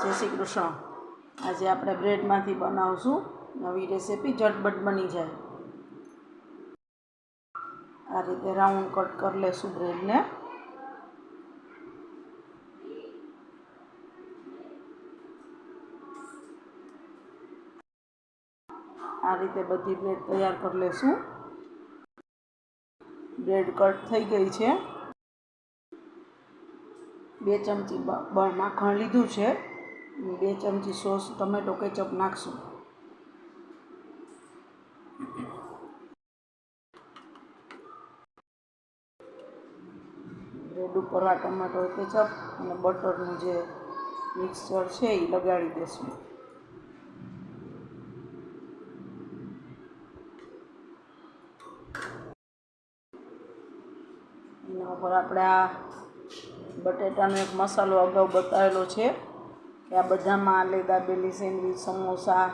જય શ્રી કૃષ્ણ। આજે આપણે બ્રેડમાંથી બનાવશું નવી રેસીપી, ઝટપટ બની જાય। આ રીતે રાઉન્ડ કટ કરી લેશું બ્રેડને। આ રીતે બધી બ્રેડ તૈયાર કરી લેશું। બ્રેડ કટ થઈ ગઈ છે। 2 ચમચી માખણ લીધું છે। 2 ચમચી સોસ ટમેટો કેચઅપ નાખશું। બ્રેડ ઉપર આ ટમેટો કેચઅપ અને બટરનું જે મિક્સચર છે એ લગાડી દેશું। એના ઉપર આપણે આ બટેટાનો એક મસાલો અગાઉ બતાવેલો છે કે આ બધામાં આલે દાબેલી સેન્ડવીચ સમોસા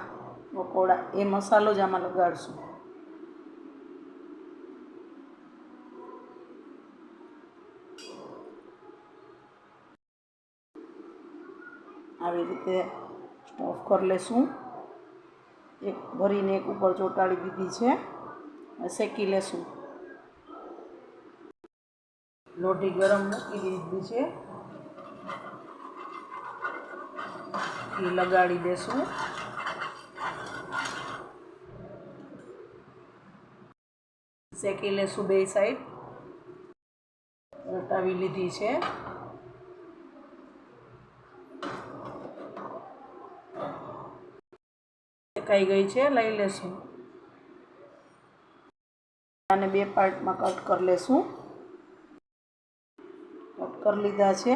પકોડા એ મસાલો જ આમાં લગાડશું। આવી રીતે સ્ટફ કરી લેશું। એક ભરીને એક ઉપર ચોંટાડી દીધી છે। શેકી લેશું। લોઢી ગરમ મૂકી દીધી છે, ઘી લગાડી દેશું। શેકી લેશું 2 સાઈડ। પલટાવી લીધી છે। શેકાઈ ગઈ છે, લઈ લેશું। આને 2 પાર્ટમાં કટ કરી લેશું। કટ કરી લીધા છે।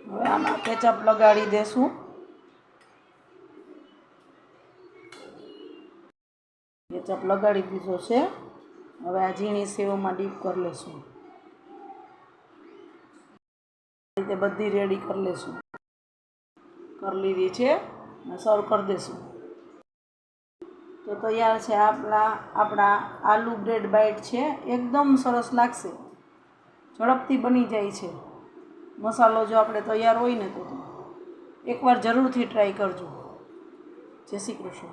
હવે આમાં કેચઅપ લગાડી દેશું। કેચઅપ લગાડી દીધો છે। હવે આ ઝીણી સેવમાં ડીપ કરી લેશું। આ રીતે બધી રેડી કરી લેશું। કરી લીધી છે અને સર્વ કરી દેશું। તો તૈયાર છે આપણા આલુ બ્રેડ બાઇટ છે। એકદમ સરસ લાગશે, ઝડપથી બની જાય છે। મસાલો જો આપણે તૈયાર હોય ને તો એકવાર જરૂરથી ટ્રાય કરજો। જય શ્રી કૃષ્ણ।